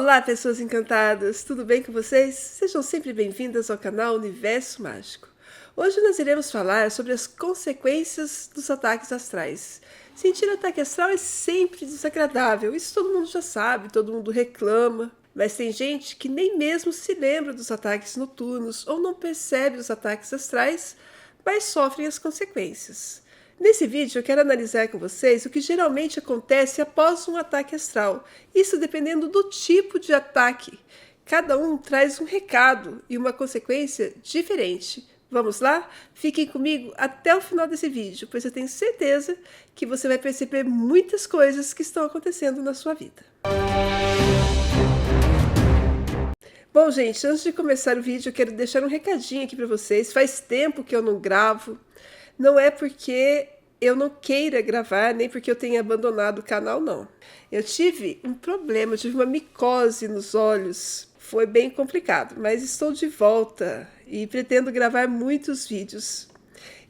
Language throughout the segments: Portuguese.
Olá, pessoas encantadas! Tudo bem com vocês? Sejam sempre bem-vindas ao canal Universo Mágico. Hoje nós iremos falar sobre as consequências dos ataques astrais. Sentir ataque astral é sempre desagradável, isso todo mundo já sabe, todo mundo reclama. Mas tem gente que nem mesmo se lembra dos ataques noturnos ou não percebe os ataques astrais, mas sofrem as consequências. Nesse vídeo eu quero analisar com vocês o que geralmente acontece após um ataque astral, isso dependendo do tipo de ataque. Cada um traz um recado e uma consequência diferente. Vamos lá? Fiquem comigo até o final desse vídeo, pois eu tenho certeza que você vai perceber muitas coisas que estão acontecendo na sua vida. Bom, gente, antes de começar o vídeo eu quero deixar um recadinho aqui para vocês. Faz tempo que eu não gravo. Não é porque eu não queira gravar, nem porque eu tenha abandonado o canal, não. Eu tive um problema, eu tive uma micose nos olhos. Foi bem complicado, mas estou de volta e pretendo gravar muitos vídeos.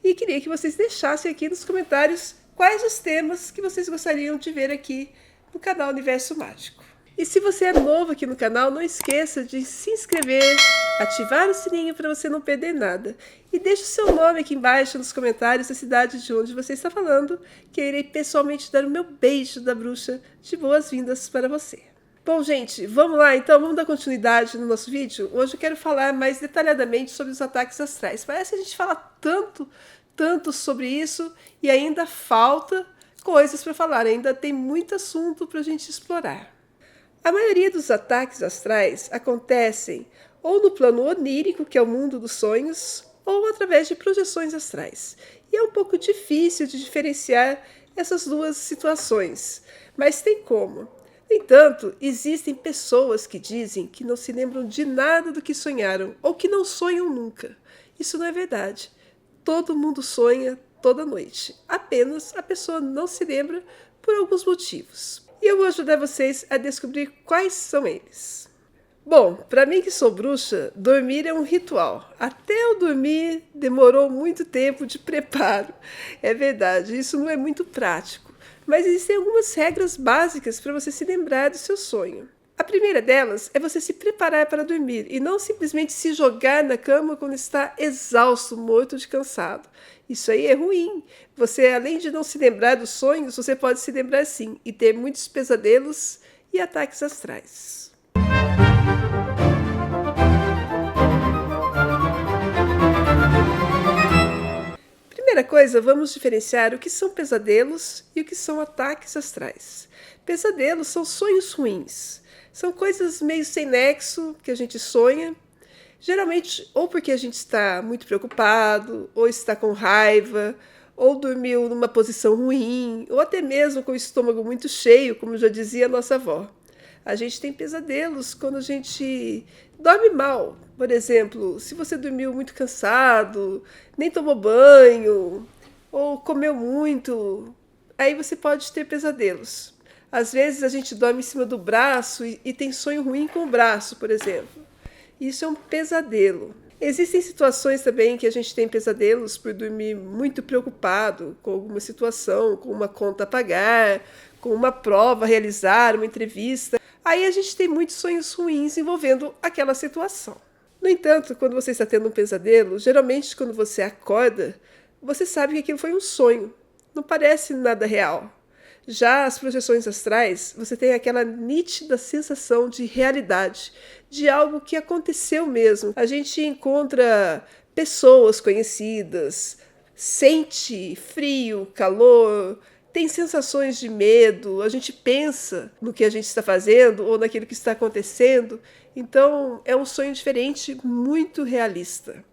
E queria que vocês deixassem aqui nos comentários quais os temas que vocês gostariam de ver aqui no canal Universo Mágico. E se você é novo aqui no canal, não esqueça de se inscrever, ativar o sininho para você não perder nada. E deixe o seu nome aqui embaixo nos comentários da cidade de onde você está falando, que eu irei pessoalmente dar o meu beijo da bruxa de boas-vindas para você. Bom, gente, vamos lá então, vamos dar continuidade no nosso vídeo? Hoje eu quero falar mais detalhadamente sobre os ataques astrais. Parece que a gente fala tanto sobre isso e ainda falta coisas para falar, ainda tem muito assunto para a gente explorar. A maioria dos ataques astrais acontecem ou no plano onírico, que é o mundo dos sonhos, ou através de projeções astrais. E é um pouco difícil de diferenciar essas duas situações, mas tem como. No entanto, existem pessoas que dizem que não se lembram de nada do que sonharam, ou que não sonham nunca. Isso não é verdade. Todo mundo sonha toda noite. Apenas a pessoa não se lembra por alguns motivos. E eu vou ajudar vocês a descobrir quais são eles. Bom, para mim que sou bruxa, dormir é um ritual. Até eu dormir demorou muito tempo de preparo. É verdade, isso não é muito prático. Mas existem algumas regras básicas para você se lembrar do seu sonho. A primeira delas é você se preparar para dormir e não simplesmente se jogar na cama quando está exausto, morto de cansado. Isso aí é ruim. Você, além de não se lembrar dos sonhos, você pode se lembrar sim e ter muitos pesadelos e ataques astrais. Primeira coisa, vamos diferenciar o que são pesadelos e o que são ataques astrais. Pesadelos são sonhos ruins. São coisas meio sem nexo que a gente sonha, geralmente ou porque a gente está muito preocupado, ou está com raiva, ou dormiu numa posição ruim, ou até mesmo com o estômago muito cheio, como já dizia a nossa avó. A gente tem pesadelos quando a gente dorme mal. Por exemplo, se você dormiu muito cansado, nem tomou banho, ou comeu muito, aí você pode ter pesadelos. Às vezes a gente dorme em cima do braço e tem sonho ruim com o braço, por exemplo. Isso é um pesadelo. Existem situações também que a gente tem pesadelos por dormir muito preocupado com alguma situação, com uma conta a pagar, com uma prova a realizar, uma entrevista. Aí a gente tem muitos sonhos ruins envolvendo aquela situação. No entanto, quando você está tendo um pesadelo, geralmente quando você acorda, você sabe que aquilo foi um sonho. Não parece nada real. Já as projeções astrais, você tem aquela nítida sensação de realidade, de algo que aconteceu mesmo. A gente encontra pessoas conhecidas, sente frio, calor, tem sensações de medo, a gente pensa no que a gente está fazendo ou naquilo que está acontecendo. Então, é um sonho diferente, muito realista.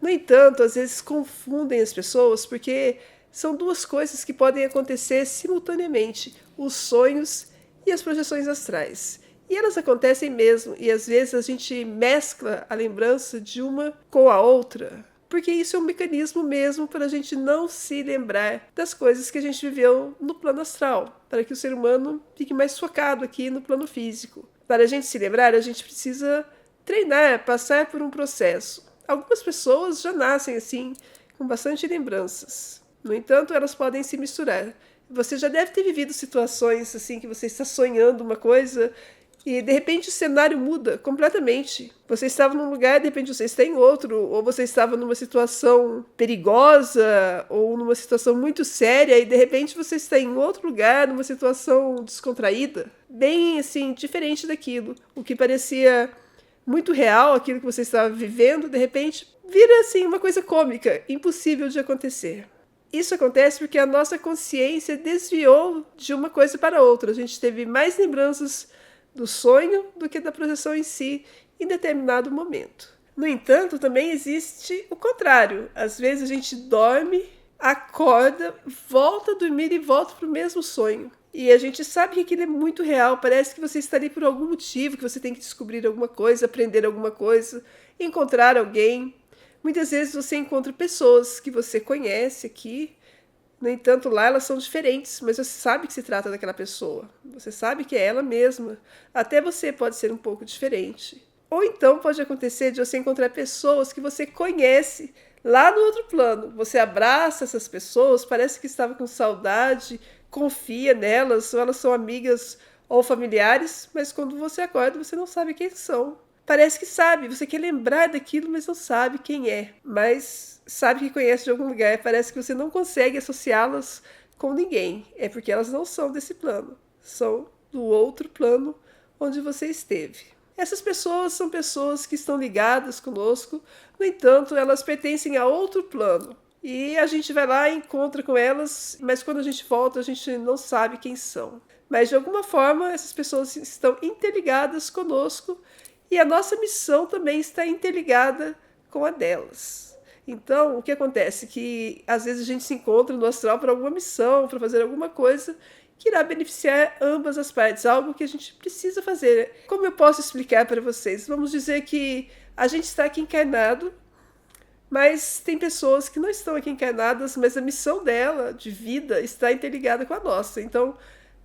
No entanto, às vezes confundem as pessoas porque são duas coisas que podem acontecer simultaneamente, os sonhos e as projeções astrais. E elas acontecem mesmo, e às vezes a gente mescla a lembrança de uma com a outra, porque isso é um mecanismo mesmo para a gente não se lembrar das coisas que a gente viveu no plano astral, para que o ser humano fique mais focado aqui no plano físico. Para a gente se lembrar, a gente precisa treinar, passar por um processo. Algumas pessoas já nascem assim, com bastante lembranças. No entanto, elas podem se misturar. Você já deve ter vivido situações assim que você está sonhando uma coisa E de repente o cenário muda completamente. Você estava num lugar, de repente você está em outro, ou você estava numa situação perigosa, ou numa situação muito séria, e de repente você está em outro lugar, numa situação descontraída, bem assim, diferente daquilo. O que parecia muito real, aquilo que você estava vivendo, de repente vira assim uma coisa cômica, impossível de acontecer. Isso acontece porque a nossa consciência desviou de uma coisa para outra. A gente teve mais lembranças do sonho do que da projeção em si em determinado momento. No entanto, também existe o contrário. Às vezes a gente dorme, acorda, volta a dormir e volta para o mesmo sonho. E a gente sabe que aquilo é muito real. Parece que você está ali por algum motivo, que você tem que descobrir alguma coisa, aprender alguma coisa, encontrar alguém. Muitas vezes você encontra pessoas que você conhece aqui. No entanto, lá elas são diferentes, mas você sabe que se trata daquela pessoa. Você sabe que é ela mesma. Até você pode ser um pouco diferente. Ou então pode acontecer de você encontrar pessoas que você conhece lá no outro plano. Você abraça essas pessoas, parece que estava com saudade, confia nelas, ou elas são amigas ou familiares, mas quando você acorda você não sabe quem são. Parece que sabe, você quer lembrar daquilo, mas não sabe quem é. Mas sabe que conhece de algum lugar. Parece que você não consegue associá-las com ninguém. É porque elas não são desse plano. São do outro plano onde você esteve. Essas pessoas são pessoas que estão ligadas conosco. No entanto, elas pertencem a outro plano. E a gente vai lá e encontra com elas, mas quando a gente volta, a gente não sabe quem são. Mas de alguma forma, essas pessoas estão interligadas conosco. E a nossa missão também está interligada com a delas. Então, o que acontece? Que às vezes a gente se encontra no astral para alguma missão, para fazer alguma coisa que irá beneficiar ambas as partes, algo que a gente precisa fazer. Como eu posso explicar para vocês? Vamos dizer que a gente está aqui encarnado, mas tem pessoas que não estão aqui encarnadas, mas a missão dela, de vida, está interligada com a nossa. Então,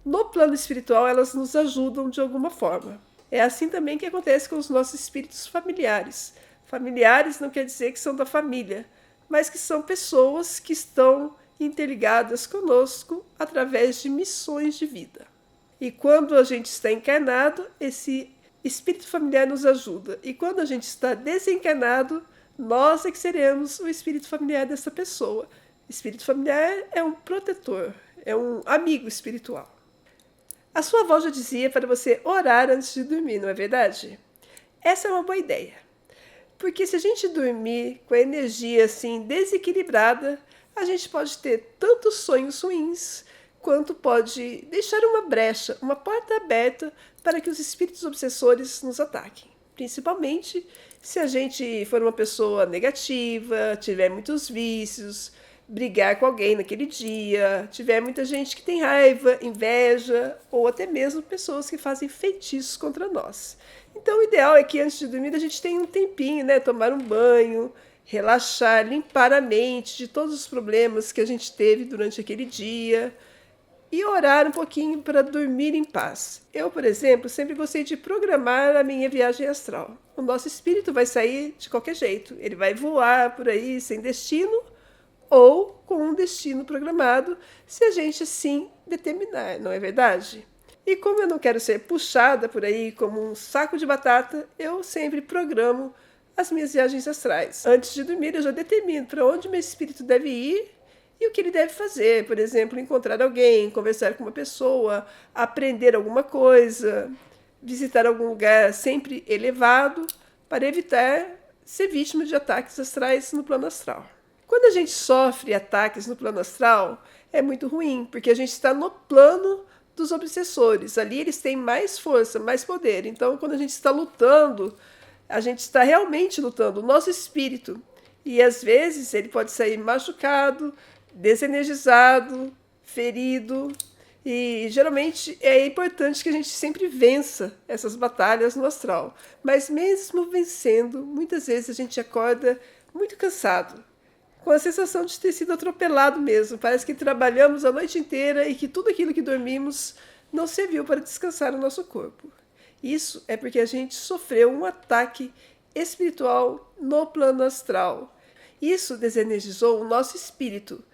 no plano espiritual, elas nos ajudam de alguma forma. É assim também que acontece com os nossos espíritos familiares. Familiares não quer dizer que são da família, mas que são pessoas que estão interligadas conosco através de missões de vida. E quando a gente está encarnado, esse espírito familiar nos ajuda. E quando a gente está desencarnado, nós é que seremos o espírito familiar dessa pessoa. Espírito familiar é um protetor, é um amigo espiritual. A sua avó já dizia para você orar antes de dormir, não é verdade? Essa é uma boa ideia. Porque se a gente dormir com a energia assim desequilibrada, a gente pode ter tanto sonhos ruins, quanto pode deixar uma brecha, uma porta aberta para que os espíritos obsessores nos ataquem. Principalmente se a gente for uma pessoa negativa, tiver muitos vícios, brigar com alguém naquele dia, tiver muita gente que tem raiva, inveja, ou até mesmo pessoas que fazem feitiços contra nós. Então o ideal é que antes de dormir a gente tenha um tempinho, né? Tomar um banho, relaxar, limpar a mente de todos os problemas que a gente teve durante aquele dia e orar um pouquinho para dormir em paz. Eu, por exemplo, sempre gostei de programar a minha viagem astral. O nosso espírito vai sair de qualquer jeito, ele vai voar por aí sem destino, ou com um destino programado, se a gente assim determinar, não é verdade? E como eu não quero ser puxada por aí como um saco de batata, eu sempre programo as minhas viagens astrais. Antes de dormir, eu já determino para onde meu espírito deve ir e o que ele deve fazer. Por exemplo, encontrar alguém, conversar com uma pessoa, aprender alguma coisa, visitar algum lugar sempre elevado, para evitar ser vítima de ataques astrais no plano astral. Quando a gente sofre ataques no plano astral, é muito ruim, porque a gente está no plano dos obsessores. Ali eles têm mais força, mais poder. Então, quando a gente está lutando, a gente está realmente lutando, o nosso espírito. E às vezes ele pode sair machucado, desenergizado, ferido. E geralmente é importante que a gente sempre vença essas batalhas no astral. Mas mesmo vencendo, muitas vezes a gente acorda muito cansado, com a sensação de ter sido atropelado mesmo. Parece que trabalhamos a noite inteira e que tudo aquilo que dormimos não serviu para descansar o nosso corpo. Isso é porque a gente sofreu um ataque espiritual no plano astral. Isso desenergizou o nosso espírito.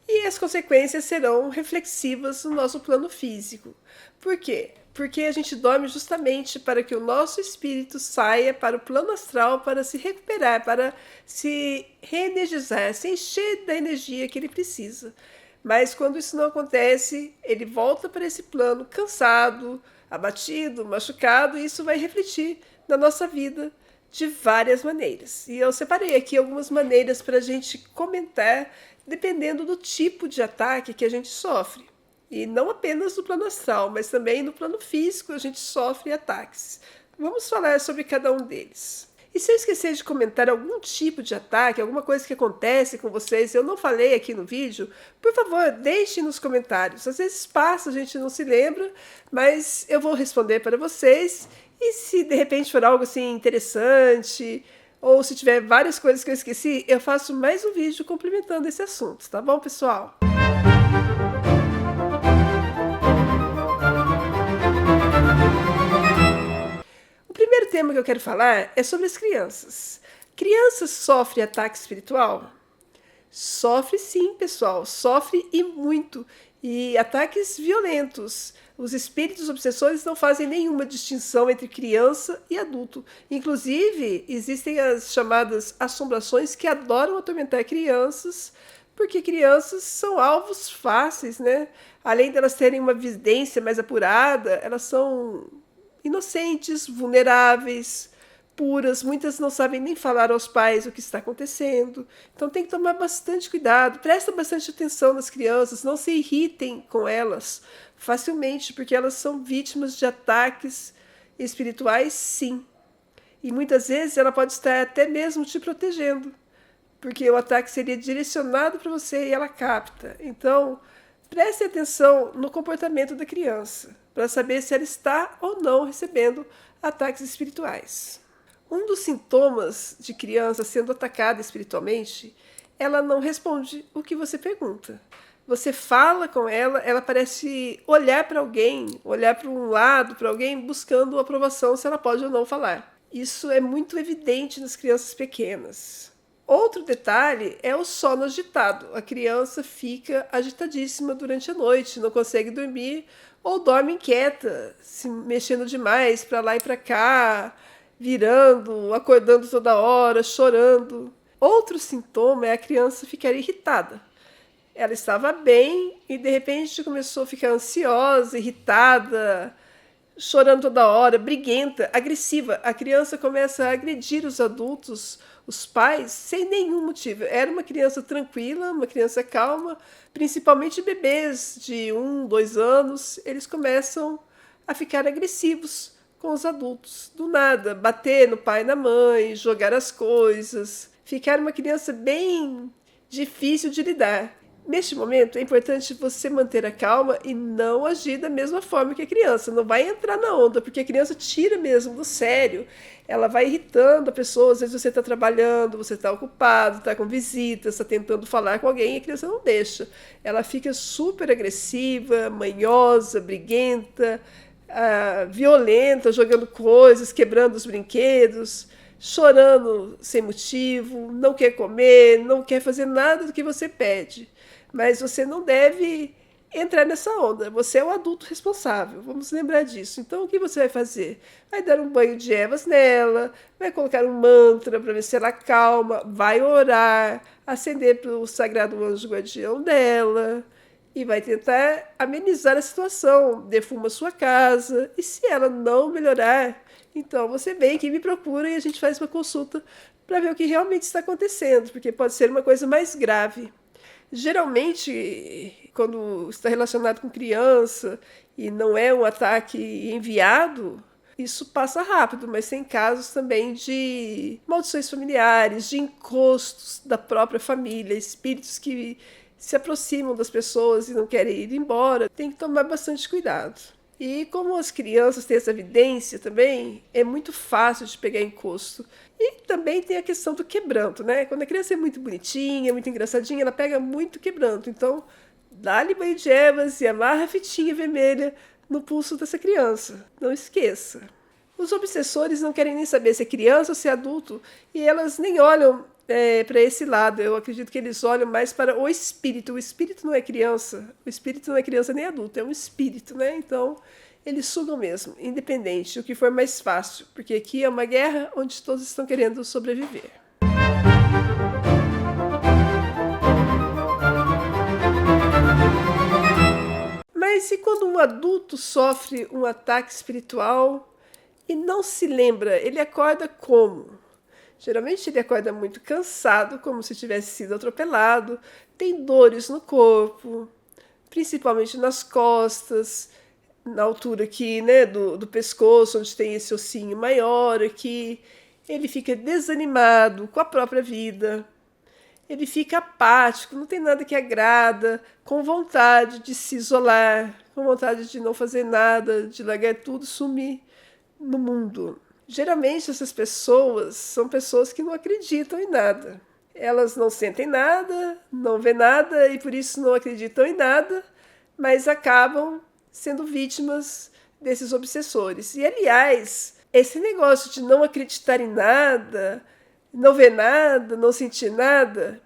E as consequências serão reflexivas no nosso plano físico. Por quê? Porque a gente dorme justamente para que o nosso espírito saia para o plano astral para se recuperar, para se reenergizar, se encher da energia que ele precisa. Mas quando isso não acontece, ele volta para esse plano cansado, abatido, machucado, e isso vai refletir na nossa vida de várias maneiras. E eu separei aqui algumas maneiras para a gente comentar, dependendo do tipo de ataque que a gente sofre. E não apenas no plano astral, mas também no plano físico a gente sofre ataques. Vamos falar sobre cada um deles. E se eu esquecer de comentar algum tipo de ataque, alguma coisa que acontece com vocês, eu não falei aqui no vídeo, por favor, deixem nos comentários. Às vezes passa, a gente não se lembra, mas eu vou responder para vocês. E se de repente for algo assim interessante, ou se tiver várias coisas que eu esqueci, eu faço mais um vídeo complementando esse assunto, tá bom, pessoal? O primeiro tema que eu quero falar é sobre as crianças. Crianças sofrem ataque espiritual? Sofre sim, pessoal, sofre e muito. E ataques violentos. Os espíritos obsessores não fazem nenhuma distinção entre criança e adulto. Inclusive, existem as chamadas assombrações que adoram atormentar crianças, porque crianças são alvos fáceis, né? Além de elas terem uma vidência mais apurada, elas são inocentes, vulneráveis, puras, muitas não sabem nem falar aos pais o que está acontecendo. Então tem que tomar bastante cuidado, presta bastante atenção nas crianças, não se irritem com elas facilmente, porque elas são vítimas de ataques espirituais, sim. E muitas vezes ela pode estar até mesmo te protegendo, porque o ataque seria direcionado para você e ela capta. Então, preste atenção no comportamento da criança, para saber se ela está ou não recebendo ataques espirituais. Um dos sintomas de criança sendo atacada espiritualmente, ela não responde o que você pergunta. Você fala com ela, ela parece olhar para alguém, olhar para um lado, para alguém, buscando aprovação se ela pode ou não falar. Isso é muito evidente nas crianças pequenas. Outro detalhe é o sono agitado. A criança fica agitadíssima durante a noite, não consegue dormir ou dorme inquieta, se mexendo demais para lá e para cá, virando, acordando toda hora, chorando. Outro sintoma é a criança ficar irritada. Ela estava bem e de repente começou a ficar ansiosa, irritada, chorando toda hora, briguenta, agressiva. A criança começa a agredir os adultos, os pais, sem nenhum motivo. Era uma criança tranquila, uma criança calma, principalmente bebês de 1, 2 anos, eles começam a ficar agressivos com os adultos. Do nada, bater no pai e na mãe, jogar as coisas, ficar uma criança bem difícil de lidar. Neste momento, é importante você manter a calma e não agir da mesma forma que a criança. Não vai entrar na onda, porque a criança tira mesmo do sério. Ela vai irritando a pessoa. Às vezes você está trabalhando, você está ocupado, está com visitas, está tentando falar com alguém e a criança não deixa. Ela fica super agressiva, manhosa, briguenta, violenta, jogando coisas, quebrando os brinquedos, chorando sem motivo, não quer comer, não quer fazer nada do que você pede. Mas você não deve entrar nessa onda. Você é o adulto responsável, vamos lembrar disso. Então, o que você vai fazer? Vai dar um banho de ervas nela, vai colocar um mantra para ver se ela calma, vai orar, acender para o sagrado anjo guardião dela e vai tentar amenizar a situação. Defuma a sua casa e se ela não melhorar, então você vem aqui, me procura e a gente faz uma consulta para ver o que realmente está acontecendo, porque pode ser uma coisa mais grave. Geralmente, quando está relacionado com criança e não é um ataque enviado, isso passa rápido, mas tem casos também de maldições familiares, de encostos da própria família, espíritos que se aproximam das pessoas e não querem ir embora. Tem que tomar bastante cuidado. E como as crianças têm essa evidência também, é muito fácil de pegar encosto. E também tem a questão do quebranto, né? Quando a criança é muito bonitinha, muito engraçadinha, ela pega muito quebranto. Então, dá-lhe banho de ervas e amarra a fitinha vermelha no pulso dessa criança. Não esqueça. Os obsessores não querem nem saber se é criança ou se é adulto, e elas nem olham para esse lado. Eu acredito que eles olham mais para o espírito. O espírito não é criança. O espírito não é criança nem adulto, é um espírito, né? Então, eles sugam mesmo, independente, o que for mais fácil, porque aqui é uma guerra onde todos estão querendo sobreviver. Mas e quando um adulto sofre um ataque espiritual e não se lembra, ele acorda como? Geralmente ele acorda muito cansado, como se tivesse sido atropelado, tem dores no corpo, principalmente nas costas, na altura aqui, né, do pescoço, onde tem esse ossinho maior aqui. Ele fica desanimado com a própria vida. Ele fica apático, não tem nada que agrada, com vontade de se isolar, com vontade de não fazer nada, de largar tudo, sumir no mundo. Geralmente essas pessoas são pessoas que não acreditam em nada. Elas não sentem nada, não vê nada e por isso não acreditam em nada, mas acabam sendo vítimas desses obsessores. E, aliás, esse negócio de não acreditar em nada, não ver nada, não sentir nada,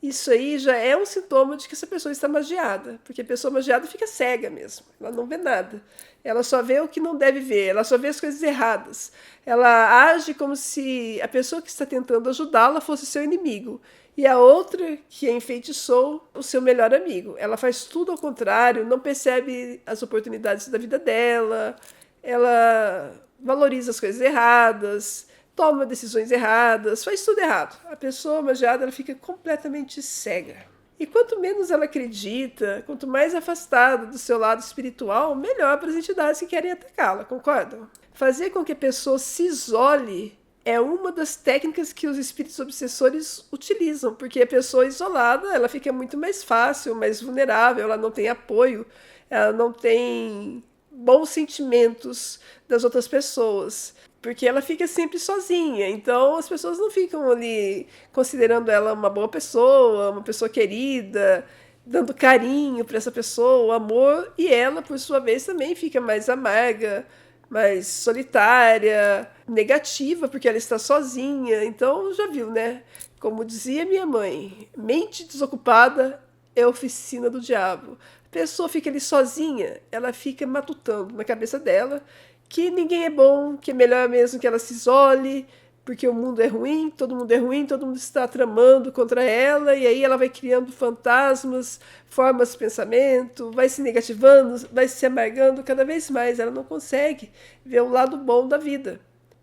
isso aí já é um sintoma de que essa pessoa está magiada, porque a pessoa magiada fica cega mesmo, ela não vê nada, ela só vê o que não deve ver, ela só vê as coisas erradas, ela age como se a pessoa que está tentando ajudá-la fosse seu inimigo, e a outra que a enfeitiçou o seu melhor amigo. Ela faz tudo ao contrário, não percebe as oportunidades da vida dela, ela valoriza as coisas erradas, toma decisões erradas, faz tudo errado. A pessoa magiada ela fica completamente cega. E quanto menos ela acredita, quanto mais afastada do seu lado espiritual, melhor para as entidades que querem atacá-la, concordam? Fazer com que a pessoa se isole é uma das técnicas que os espíritos obsessores utilizam, porque a pessoa isolada ela fica muito mais fácil, mais vulnerável, ela não tem apoio, ela não tem bons sentimentos das outras pessoas, porque ela fica sempre sozinha, então as pessoas não ficam ali considerando ela uma boa pessoa, uma pessoa querida, dando carinho para essa pessoa, amor, e ela, por sua vez, também fica mais amarga, mais solitária, negativa, porque ela está sozinha. Então, já viu, né? Como dizia minha mãe, mente desocupada é oficina do diabo. A pessoa fica ali sozinha, ela fica matutando na cabeça dela que ninguém é bom, que é melhor mesmo que ela se isole, porque o mundo é ruim, todo mundo está tramando contra ela, e aí ela vai criando fantasmas, formas de pensamento, vai se negativando, vai se amargando cada vez mais, ela não consegue ver o lado bom da vida.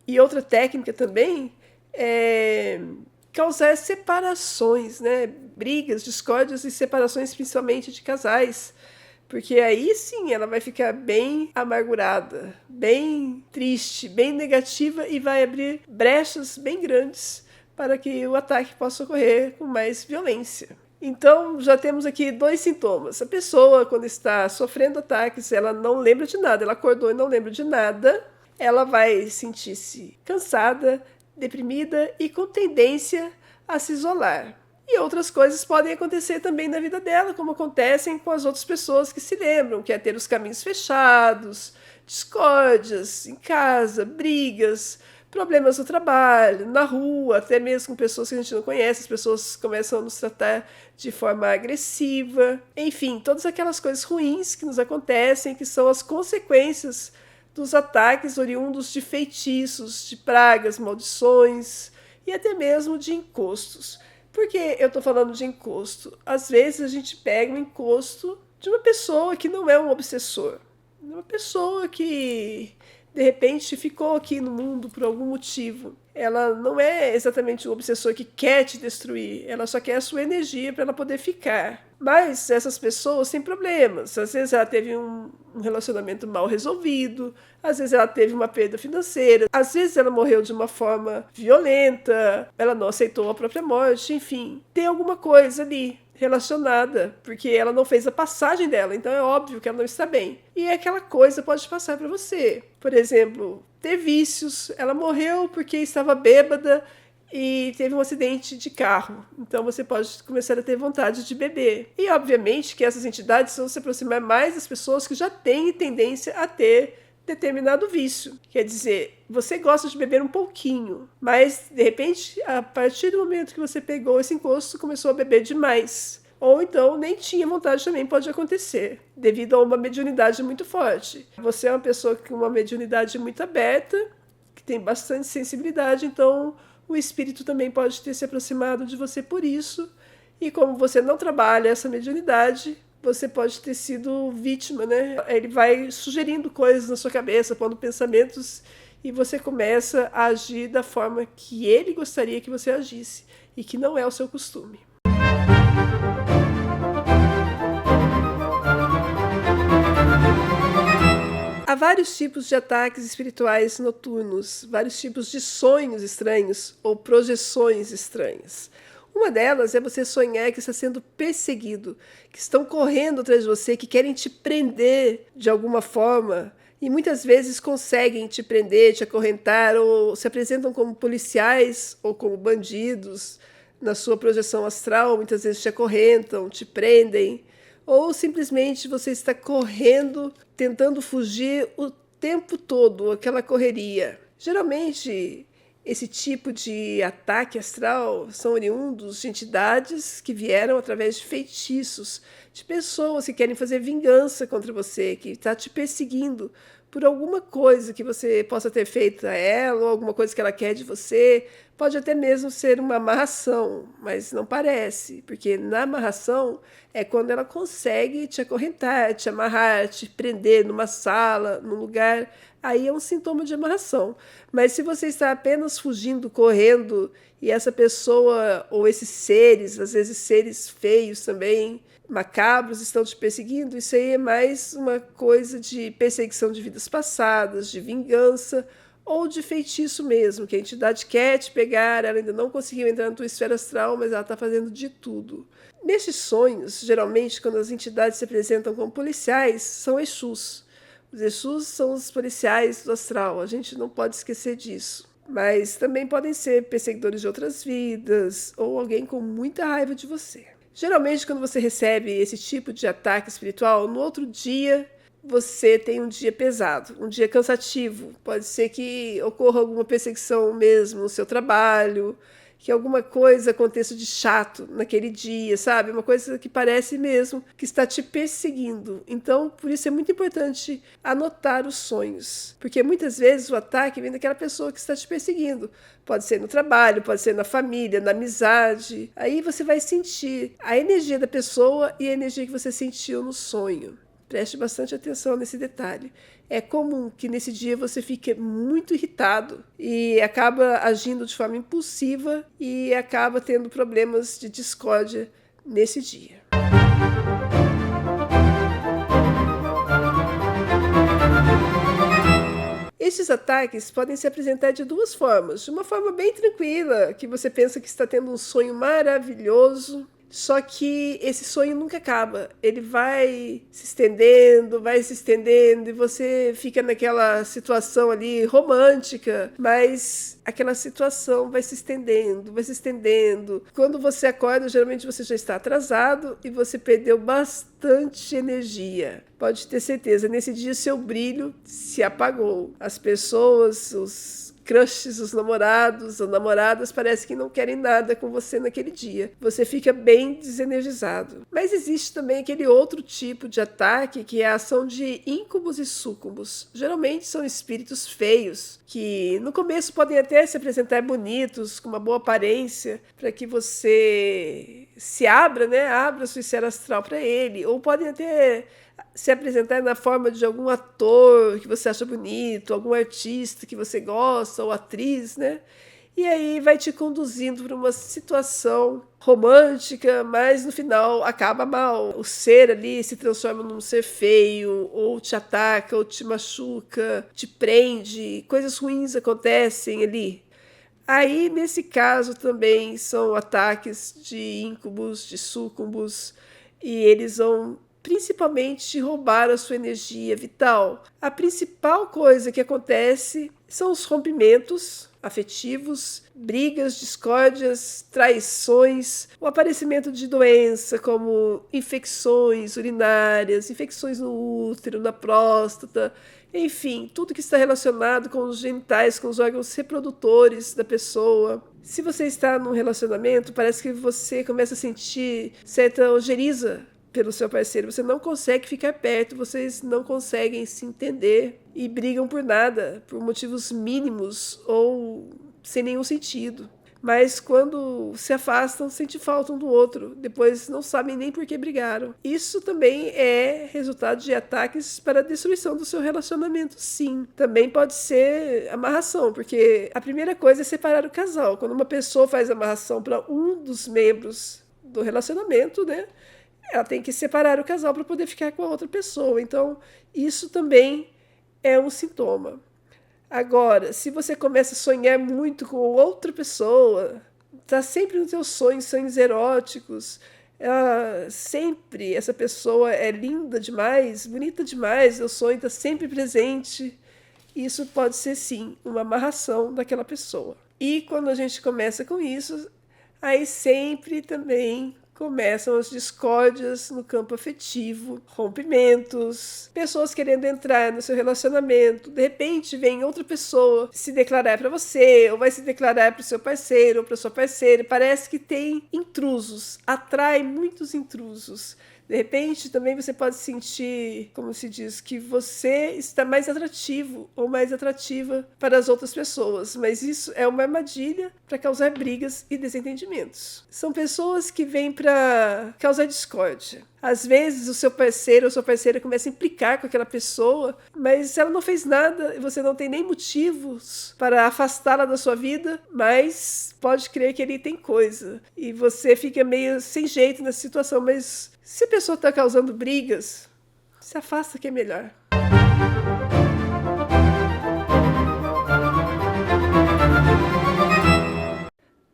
E outra técnica também é causar separações, né? Brigas, discórdias e separações principalmente de casais, porque aí sim ela vai ficar bem amargurada, bem triste, bem negativa e vai abrir brechas bem grandes para que o ataque possa ocorrer com mais violência. Então já temos aqui 2 sintomas. A pessoa, quando está sofrendo ataques, ela não lembra de nada, ela acordou e não lembra de nada, ela vai sentir-se cansada, deprimida e com tendência a se isolar. E outras coisas podem acontecer também na vida dela, como acontecem com as outras pessoas que se lembram, que é ter os caminhos fechados, discórdias em casa, brigas, problemas no trabalho, na rua, até mesmo com pessoas que a gente não conhece, as pessoas começam a nos tratar de forma agressiva. Enfim, todas aquelas coisas ruins que nos acontecem, que são as consequências dos ataques oriundos de feitiços, de pragas, maldições e até mesmo de encostos. Por que eu estou falando de encosto? Às vezes a gente pega um encosto de uma pessoa que não é um obsessor. Uma pessoa que, de repente, ficou aqui no mundo por algum motivo. Ela não é exatamente um obsessor que quer te destruir. Ela só quer a sua energia para ela poder ficar. Mas essas pessoas têm problemas. Às vezes ela teve um relacionamento mal resolvido. Às vezes ela teve uma perda financeira. Às vezes ela morreu de uma forma violenta. Ela não aceitou a própria morte. Enfim, tem alguma coisa ali relacionada, porque ela não fez a passagem dela, então é óbvio que ela não está bem. E aquela coisa pode passar para você. Por exemplo, ter vícios. Ela morreu porque estava bêbada e teve um acidente de carro. Então você pode começar a ter vontade de beber. E obviamente que essas entidades vão se aproximar mais das pessoas que já têm tendência a ter determinado vício. Quer dizer, você gosta de beber um pouquinho, mas de repente, a partir do momento que você pegou esse encosto, começou a beber demais. Ou então nem tinha vontade também pode acontecer, devido a uma mediunidade muito forte. Você é uma pessoa com uma mediunidade muito aberta, que tem bastante sensibilidade, então o espírito também pode ter se aproximado de você por isso. E como você não trabalha essa mediunidade, você pode ter sido vítima, né? Ele vai sugerindo coisas na sua cabeça, pondo pensamentos, e você começa a agir da forma que ele gostaria que você agisse, e que não é o seu costume. Há vários tipos de ataques espirituais noturnos, vários tipos de sonhos estranhos ou projeções estranhas. Uma delas é você sonhar que está sendo perseguido, que estão correndo atrás de você, que querem te prender de alguma forma, e muitas vezes conseguem te prender, te acorrentar, ou se apresentam como policiais ou como bandidos na sua projeção astral, muitas vezes te acorrentam, te prendem, ou simplesmente você está correndo, tentando fugir o tempo todo, aquela correria. Geralmente, esse tipo de ataque astral são oriundos de entidades que vieram através de feitiços, de pessoas que querem fazer vingança contra você, que está te perseguindo por alguma coisa que você possa ter feito a ela, ou alguma coisa que ela quer de você. Pode até mesmo ser uma amarração, mas não parece, porque na amarração é quando ela consegue te acorrentar, te amarrar, te prender numa sala, num lugar. Aí é um sintoma de amarração. Mas se você está apenas fugindo, correndo, e essa pessoa ou esses seres, às vezes seres feios também, macabros, estão te perseguindo, isso aí é mais uma coisa de perseguição de vidas passadas, de vingança ou de feitiço mesmo, que a entidade quer te pegar, ela ainda não conseguiu entrar na tua esfera astral, mas ela está fazendo de tudo. Nestes sonhos, geralmente, quando as entidades se apresentam como policiais, são Exus. Os Exus são os policiais do astral, a gente não pode esquecer disso. Mas também podem ser perseguidores de outras vidas ou alguém com muita raiva de você. Geralmente, quando você recebe esse tipo de ataque espiritual, no outro dia você tem um dia pesado, um dia cansativo. Pode ser que ocorra alguma perseguição mesmo no seu trabalho, que alguma coisa aconteça de chato naquele dia, sabe? Uma coisa que parece mesmo que está te perseguindo. Então, por isso é muito importante anotar os sonhos, porque muitas vezes o ataque vem daquela pessoa que está te perseguindo. Pode ser no trabalho, pode ser na família, na amizade. Aí você vai sentir a energia da pessoa e a energia que você sentiu no sonho. Preste bastante atenção nesse detalhe. É comum que nesse dia você fique muito irritado e acaba agindo de forma impulsiva e acaba tendo problemas de discórdia nesse dia. Estes ataques podem se apresentar de duas formas. De uma forma bem tranquila, que você pensa que está tendo um sonho maravilhoso, só que esse sonho nunca acaba. Ele vai se estendendo, e você fica naquela situação ali romântica, mas aquela situação vai se estendendo, vai se estendendo. Quando você acorda, geralmente você já está atrasado e você perdeu bastante energia. Pode ter certeza, nesse dia seu brilho se apagou. As pessoas, os crushes, os namorados ou namoradas parece que não querem nada com você naquele dia. Você fica bem desenergizado. Mas existe também aquele outro tipo de ataque, que é a ação de íncubos e súcubos. Geralmente são espíritos feios, que no começo podem até se apresentar bonitos, com uma boa aparência, para que você se abra, né? Abra sua esfera astral para ele. Ou podem até se apresentar na forma de algum ator que você acha bonito, algum artista que você gosta, ou atriz, né? E aí vai te conduzindo para uma situação romântica, mas no final acaba mal. O ser ali se transforma num ser feio, ou te ataca, ou te machuca, te prende, coisas ruins acontecem ali. Aí, nesse caso, também são ataques de íncubos, de súcubos, e eles vão principalmente roubar a sua energia vital. A principal coisa que acontece são os rompimentos afetivos, brigas, discórdias, traições, o aparecimento de doença como infecções urinárias, infecções no útero, na próstata, enfim, tudo que está relacionado com os genitais, com os órgãos reprodutores da pessoa. Se você está num relacionamento, parece que você começa a sentir certa ojeriza pelo seu parceiro. Você não consegue ficar perto, vocês não conseguem se entender e brigam por nada, por motivos mínimos ou sem nenhum sentido. Mas quando se afastam, sentem falta um do outro. Depois não sabem nem por que brigaram. Isso também é resultado de ataques para a destruição do seu relacionamento, sim. Também pode ser amarração, porque a primeira coisa é separar o casal. Quando uma pessoa faz amarração para um dos membros do relacionamento, né, ela tem que separar o casal para poder ficar com a outra pessoa. Então, isso também é um sintoma. Agora, se você começa a sonhar muito com outra pessoa, está sempre nos seus sonhos eróticos, sempre essa pessoa é linda demais, bonita demais, o sonho está sempre presente, isso pode ser sim uma amarração daquela pessoa. E quando a gente começa com isso, aí sempre também começam as discórdias no campo afetivo, rompimentos, pessoas querendo entrar no seu relacionamento. De repente vem outra pessoa se declarar para você, ou vai se declarar para o seu parceiro ou para sua parceira. Parece que tem intrusos, atrai muitos intrusos. De repente, também você pode sentir, como se diz, que você está mais atrativo ou mais atrativa para as outras pessoas. Mas isso é uma armadilha para causar brigas e desentendimentos. São pessoas que vêm para causar discórdia. Às vezes o seu parceiro ou sua parceira começa a implicar com aquela pessoa, mas ela não fez nada e você não tem nem motivos para afastá-la da sua vida, mas pode crer que ele tem coisa. E você fica meio sem jeito nessa situação, mas se a pessoa está causando brigas, se afasta que é melhor.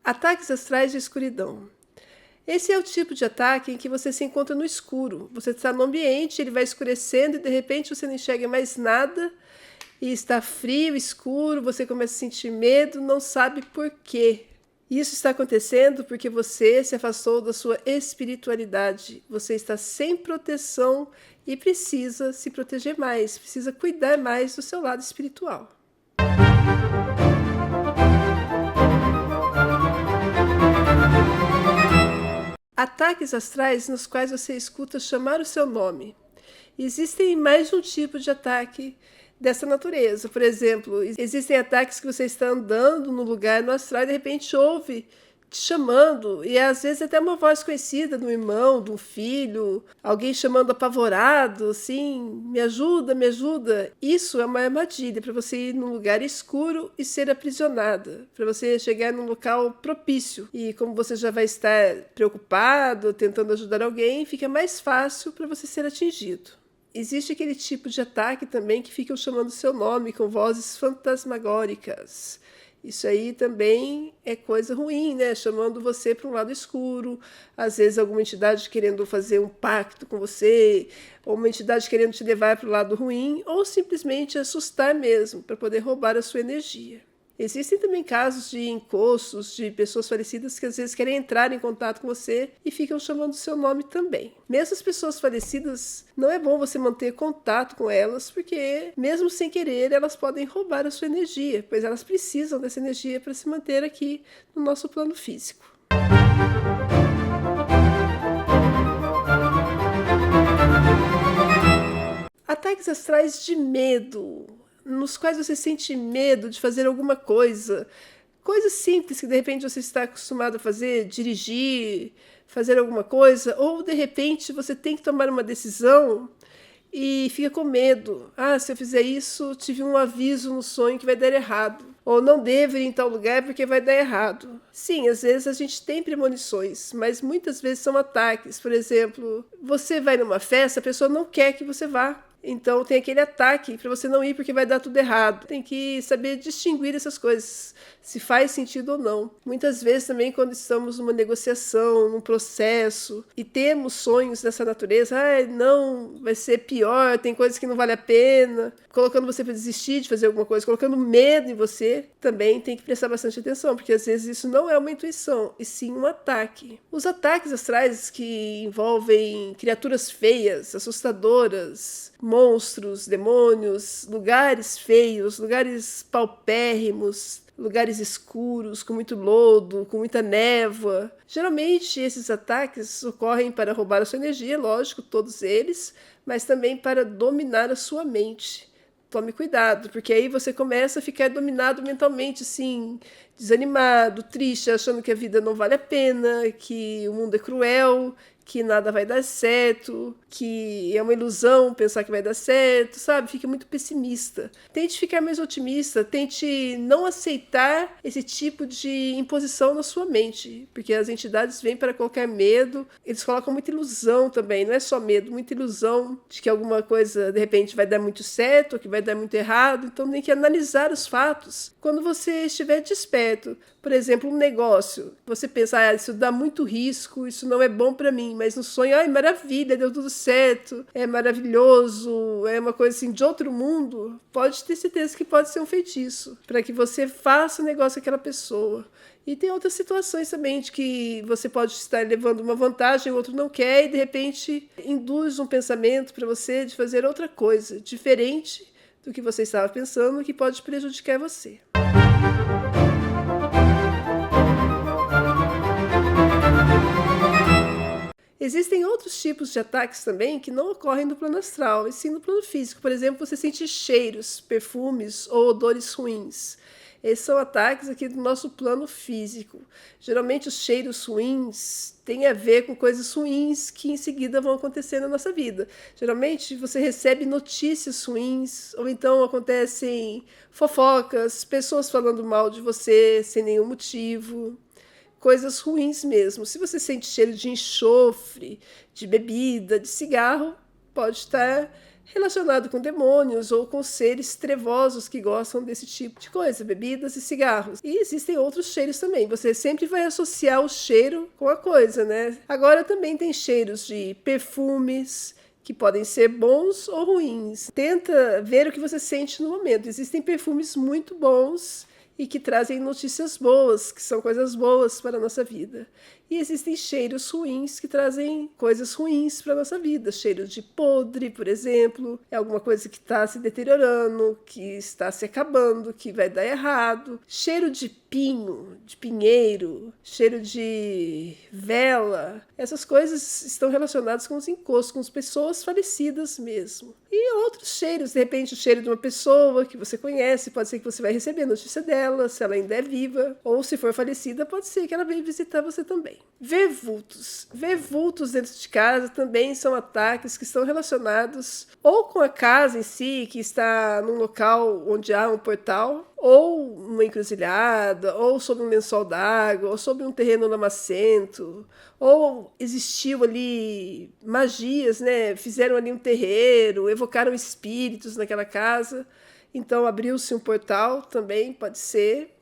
Ataques astrais de escuridão. Esse é o tipo de ataque em que você se encontra no escuro. Você está no ambiente, ele vai escurecendo e de repente você não enxerga mais nada e está frio, escuro, você começa a sentir medo, não sabe por quê. Isso está acontecendo porque você se afastou da sua espiritualidade. Você está sem proteção e precisa se proteger mais, precisa cuidar mais do seu lado espiritual. Ataques astrais nos quais você escuta chamar o seu nome. Existem mais de um tipo de ataque dessa natureza. Por exemplo, existem ataques que você está andando no lugar no astral e de repente ouve te chamando, e às vezes até uma voz conhecida de um irmão, de um filho, alguém chamando apavorado, assim, me ajuda, me ajuda. Isso é uma armadilha para você ir num lugar escuro e ser aprisionada, para você chegar num local propício. E como você já vai estar preocupado, tentando ajudar alguém, fica mais fácil para você ser atingido. Existe aquele tipo de ataque também que ficam chamando seu nome com vozes fantasmagóricas. Isso aí também é coisa ruim, né? Chamando você para um lado escuro, às vezes alguma entidade querendo fazer um pacto com você, ou uma entidade querendo te levar para o lado ruim, ou simplesmente assustar mesmo, para poder roubar a sua energia. Existem também casos de encostos de pessoas falecidas que às vezes querem entrar em contato com você e ficam chamando o seu nome também. Mesmo as pessoas falecidas, não é bom você manter contato com elas, porque mesmo sem querer, elas podem roubar a sua energia, pois elas precisam dessa energia para se manter aqui no nosso plano físico. Ataques astrais de medo, nos quais você sente medo de fazer alguma coisa, coisas simples que de repente você está acostumado a fazer, dirigir, fazer alguma coisa, ou de repente você tem que tomar uma decisão e fica com medo. Ah, se eu fizer isso, tive um aviso no sonho que vai dar errado. Ou não devo ir em tal lugar porque vai dar errado. Sim, às vezes a gente tem premonições, mas muitas vezes são ataques. Por exemplo, você vai numa festa, a pessoa não quer que você vá. Então tem aquele ataque para você não ir porque vai dar tudo errado. Tem que saber distinguir essas coisas, se faz sentido ou não. Muitas vezes também quando estamos numa negociação, num processo, e temos sonhos dessa natureza, não, vai ser pior, tem coisas que não vale a pena, colocando você para desistir de fazer alguma coisa, colocando medo em você, também tem que prestar bastante atenção, porque às vezes isso não é uma intuição, e sim um ataque. Os ataques astrais que envolvem criaturas feias, assustadoras, monstros, demônios, lugares feios, lugares paupérrimos, lugares escuros, com muito lodo, com muita névoa. Geralmente esses ataques ocorrem para roubar a sua energia, lógico, todos eles, mas também para dominar a sua mente. Tome cuidado, porque aí você começa a ficar dominado mentalmente, assim, desanimado, triste, achando que a vida não vale a pena, que o mundo é cruel, que nada vai dar certo, que é uma ilusão pensar que vai dar certo, sabe? Fica muito pessimista. Tente ficar mais otimista, tente não aceitar esse tipo de imposição na sua mente, porque as entidades vêm para qualquer medo, eles colocam muita ilusão também, não é só medo, muita ilusão de que alguma coisa de repente vai dar muito certo ou que vai dar muito errado, então tem que analisar os fatos. Quando você estiver desperto, por exemplo, um negócio, você pensa, isso dá muito risco, isso não é bom para mim, mas no sonho, maravilha, deu tudo certo, é maravilhoso, é uma coisa assim de outro mundo, pode ter certeza que pode ser um feitiço, para que você faça o negócio com aquela pessoa. E tem outras situações também de que você pode estar levando uma vantagem, o outro não quer, e de repente induz um pensamento para você de fazer outra coisa, diferente do que você estava pensando, que pode prejudicar você. Existem outros tipos de ataques também que não ocorrem no plano astral, e sim no plano físico. Por exemplo, você sente cheiros, perfumes ou odores ruins. Esses são ataques aqui do nosso plano físico. Geralmente os cheiros ruins têm a ver com coisas ruins que em seguida vão acontecer na nossa vida. Geralmente você recebe notícias ruins, ou então acontecem fofocas, pessoas falando mal de você sem nenhum motivo. Coisas ruins mesmo. Se você sente cheiro de enxofre, de bebida, de cigarro, pode estar relacionado com demônios ou com seres trevosos que gostam desse tipo de coisa, bebidas e cigarros. E existem outros cheiros também. Você sempre vai associar o cheiro com a coisa, né? Agora também tem cheiros de perfumes, que podem ser bons ou ruins. Tenta ver o que você sente no momento. Existem perfumes muito bons e que trazem notícias boas, que são coisas boas para a nossa vida. E existem cheiros ruins que trazem coisas ruins para a nossa vida. Cheiro de podre, por exemplo, é alguma coisa que está se deteriorando, que está se acabando, que vai dar errado. Cheiro de pinho, de pinheiro, cheiro de vela. Essas coisas estão relacionadas com os encostos, com as pessoas falecidas mesmo. E outros cheiros, de repente o cheiro de uma pessoa que você conhece, pode ser que você vai receber a notícia dela, se ela ainda é viva, ou se for falecida, pode ser que ela venha visitar você também. Ver vultos. Ver vultos dentro de casa também são ataques que estão relacionados ou com a casa em si, que está num local onde há um portal, ou numa encruzilhada, ou sobre um lençol d'água, ou sobre um terreno lamacento, ou existiu ali magias, né? Fizeram ali um terreiro, evocaram espíritos naquela casa, então abriu-se um portal também, pode ser,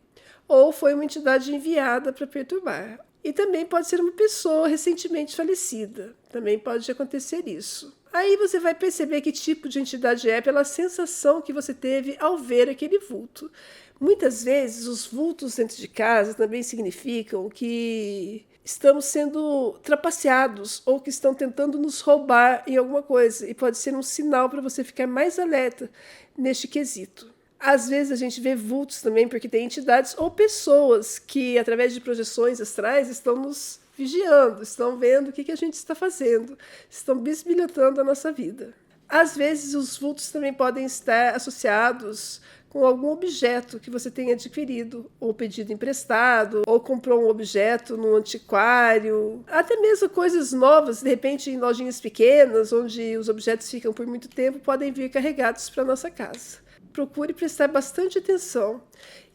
ou foi uma entidade enviada para perturbar. E também pode ser uma pessoa recentemente falecida, também pode acontecer isso. Aí você vai perceber que tipo de entidade é pela sensação que você teve ao ver aquele vulto. Muitas vezes os vultos dentro de casa também significam que estamos sendo trapaceados ou que estão tentando nos roubar em alguma coisa. E pode ser um sinal para você ficar mais alerta neste quesito. Às vezes a gente vê vultos também porque tem entidades ou pessoas que, através de projeções astrais, estão nos vigiando, estão vendo o que a gente está fazendo, estão bisbilhotando a nossa vida. Às vezes os vultos também podem estar associados com algum objeto que você tenha adquirido, ou pedido emprestado, ou comprou um objeto no antiquário, até mesmo coisas novas, de repente em lojinhas pequenas, onde os objetos ficam por muito tempo, podem vir carregados para a nossa casa. Procure prestar bastante atenção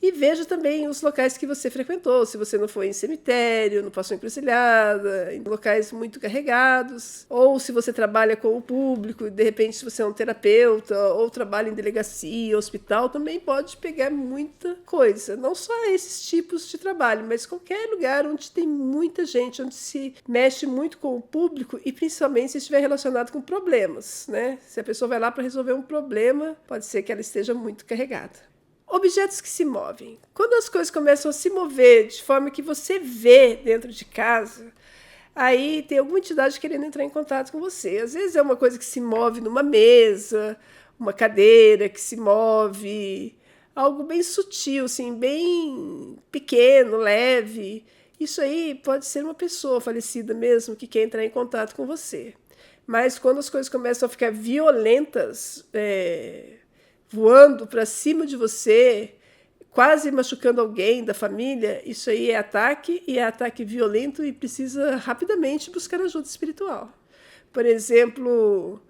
e veja também os locais que você frequentou, se você não foi em cemitério, não passou em encruzilhada, em locais muito carregados, ou se você trabalha com o público, de repente se você é um terapeuta, ou trabalha em delegacia, hospital, também pode pegar muita coisa, não só esses tipos de trabalho, mas qualquer lugar onde tem muita gente, onde se mexe muito com o público e principalmente se estiver relacionado com problemas, né? Se a pessoa vai lá para resolver um problema, pode ser que ela esteja muito carregada. Objetos que se movem. Quando as coisas começam a se mover de forma que você vê dentro de casa, aí tem alguma entidade querendo entrar em contato com você. Às vezes é uma coisa que se move numa mesa, uma cadeira que se move, algo bem sutil, assim, bem pequeno, leve. Isso aí pode ser uma pessoa falecida mesmo que quer entrar em contato com você. Mas quando as coisas começam a ficar violentas, voando para cima de você, quase machucando alguém da família, isso aí é ataque, e é ataque violento e precisa rapidamente buscar ajuda espiritual. Por exemplo,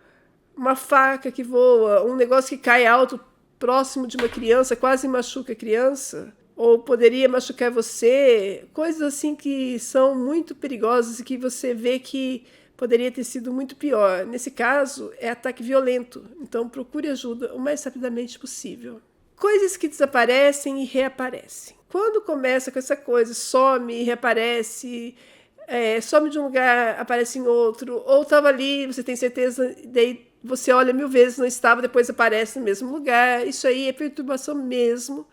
uma faca que voa, um negócio que cai alto próximo de uma criança, quase machuca a criança, ou poderia machucar você, coisas assim que são muito perigosas e que você vê que poderia ter sido muito pior. Nesse caso, é ataque violento, então procure ajuda o mais rapidamente possível. Coisas que desaparecem e reaparecem. Quando começa com essa coisa, some e reaparece, some de um lugar, aparece em outro, ou estava ali, você tem certeza, daí você olha 1000 vezes, não estava, depois aparece no mesmo lugar. Isso aí é perturbação mesmo,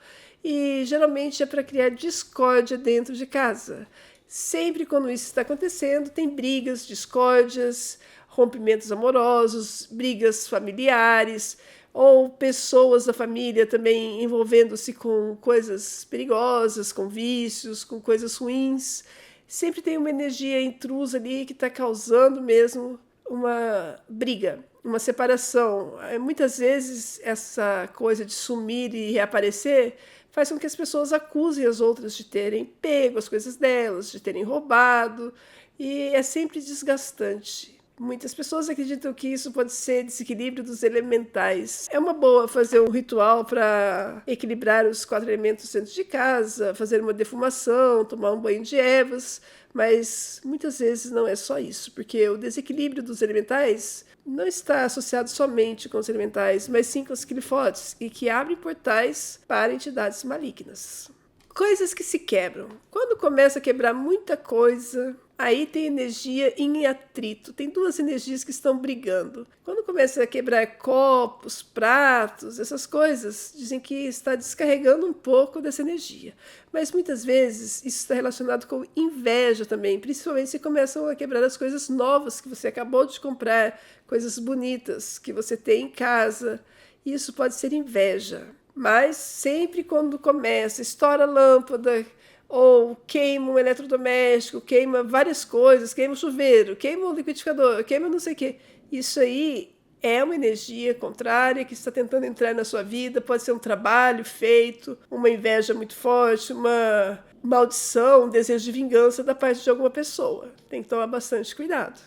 e geralmente é para criar discórdia dentro de casa. Sempre quando isso está acontecendo, tem brigas, discórdias, rompimentos amorosos, brigas familiares, ou pessoas da família também envolvendo-se com coisas perigosas, com vícios, com coisas ruins. Sempre tem uma energia intrusa ali que está causando mesmo uma briga, uma separação. Muitas vezes essa coisa de sumir e reaparecer faz com que as pessoas acusem as outras de terem pego as coisas delas, de terem roubado, e é sempre desgastante. Muitas pessoas acreditam que isso pode ser desequilíbrio dos elementais. É uma boa fazer um ritual para equilibrar os 4 elementos dentro de casa, fazer uma defumação, tomar um banho de ervas, mas muitas vezes não é só isso, porque o desequilíbrio dos elementais não está associado somente com os elementais, mas sim com os clifotes, e que abrem portais para entidades malignas. Coisas que se quebram. Quando começa a quebrar muita coisa, aí tem energia em atrito. Tem 2 energias que estão brigando. Quando começa a quebrar copos, pratos, essas coisas, dizem que está descarregando um pouco dessa energia. Mas muitas vezes isso está relacionado com inveja também, principalmente se começam a quebrar as coisas novas que você acabou de comprar, coisas bonitas que você tem em casa. Isso pode ser inveja. Mas sempre quando começa, estoura a lâmpada, ou queima um eletrodoméstico, queima várias coisas, queima o chuveiro, queima o liquidificador, queima não sei o quê. Isso aí é uma energia contrária que está tentando entrar na sua vida. Pode ser um trabalho feito, uma inveja muito forte, uma maldição, um desejo de vingança da parte de alguma pessoa. Tem que tomar bastante cuidado.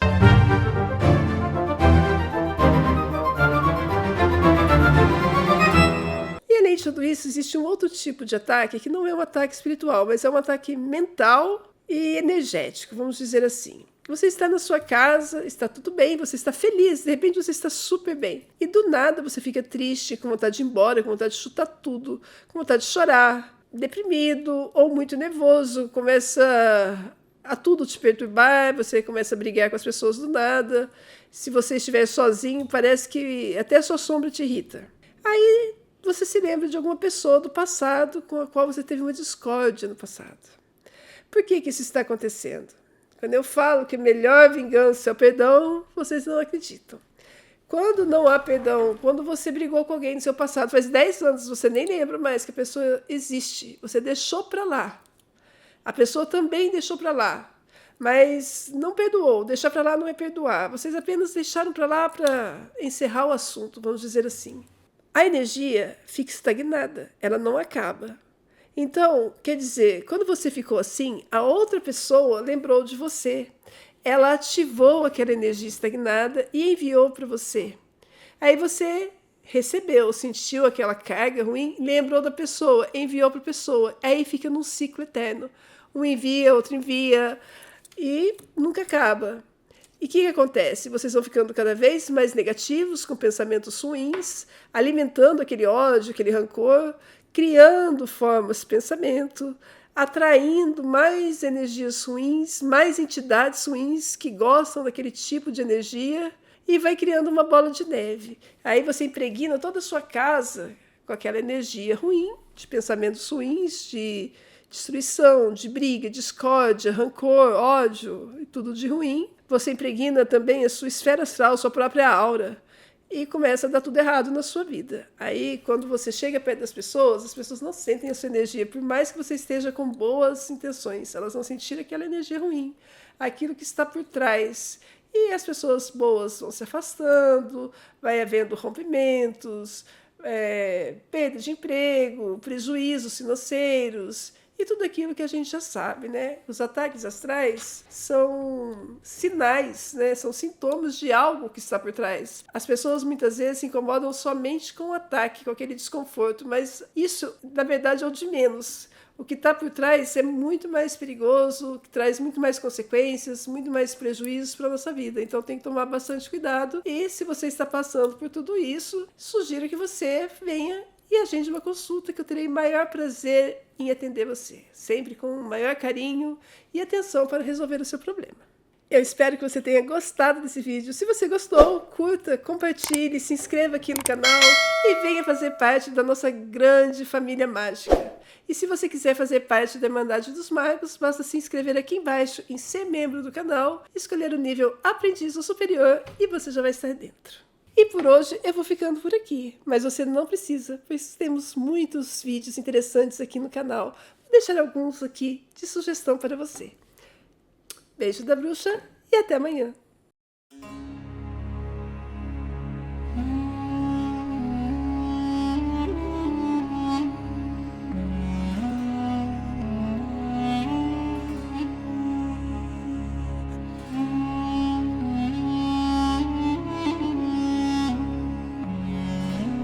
E além de tudo isso, existe um outro tipo de ataque que não é um ataque espiritual, mas é um ataque mental e energético, vamos dizer assim. Você está na sua casa, está tudo bem, você está feliz, de repente você está super bem. E do nada você fica triste, com vontade de ir embora, com vontade de chutar tudo, com vontade de chorar, deprimido ou muito nervoso, começa a tudo te perturbar, você começa a brigar com as pessoas do nada. Se você estiver sozinho, parece que até a sua sombra te irrita. Aí você se lembra de alguma pessoa do passado com a qual você teve uma discórdia no passado. Por que isso está acontecendo? Quando eu falo que a melhor vingança é o perdão, vocês não acreditam. Quando não há perdão, quando você brigou com alguém no seu passado, faz 10 anos, você nem lembra mais que a pessoa existe, você deixou para lá. A pessoa também deixou para lá, mas não perdoou. Deixar para lá não é perdoar. Vocês apenas deixaram para lá para encerrar o assunto, vamos dizer assim. A energia fica estagnada, ela não acaba. Então, quer dizer, quando você ficou assim, a outra pessoa lembrou de você. Ela ativou aquela energia estagnada e enviou para você. Aí você recebeu, sentiu aquela carga ruim, lembrou da pessoa, enviou para a pessoa. Aí fica num ciclo eterno. Um envia, outro envia e nunca acaba. E o que acontece? Vocês vão ficando cada vez mais negativos, com pensamentos ruins, alimentando aquele ódio, aquele rancor, criando formas de pensamento, atraindo mais energias ruins, mais entidades ruins que gostam daquele tipo de energia, e vai criando uma bola de neve. Aí você impregna toda a sua casa com aquela energia ruim, de pensamentos ruins, de destruição, de briga, discórdia, rancor, ódio e tudo de ruim. Você impregna também a sua esfera astral, sua própria aura, e começa a dar tudo errado na sua vida. Aí, quando você chega perto das pessoas, as pessoas não sentem a sua energia, por mais que você esteja com boas intenções, elas vão sentir aquela energia ruim, aquilo que está por trás. E as pessoas boas vão se afastando, vai havendo rompimentos, perda de emprego, prejuízos financeiros e tudo aquilo que a gente já sabe, né? Os ataques astrais são sinais, né? São sintomas de algo que está por trás. As pessoas muitas vezes se incomodam somente com o ataque, com aquele desconforto, mas isso, na verdade, é o de menos. O que está por trás é muito mais perigoso, que traz muito mais consequências, muito mais prejuízos para a nossa vida. Então tem que tomar bastante cuidado. E se você está passando por tudo isso, sugiro que você venha e agende uma consulta, que eu terei maior prazer em atender você, sempre com maior carinho e atenção para resolver o seu problema. Eu espero que você tenha gostado desse vídeo. Se você gostou, curta, compartilhe, se inscreva aqui no canal e venha fazer parte da nossa grande família mágica. E se você quiser fazer parte da Irmandade dos Magos, basta se inscrever aqui embaixo em ser membro do canal, escolher o nível Aprendiz ou Superior e você já vai estar dentro. E por hoje eu vou ficando por aqui, mas você não precisa, pois temos muitos vídeos interessantes aqui no canal. Vou deixar alguns aqui de sugestão para você. Beijo da bruxa e até amanhã!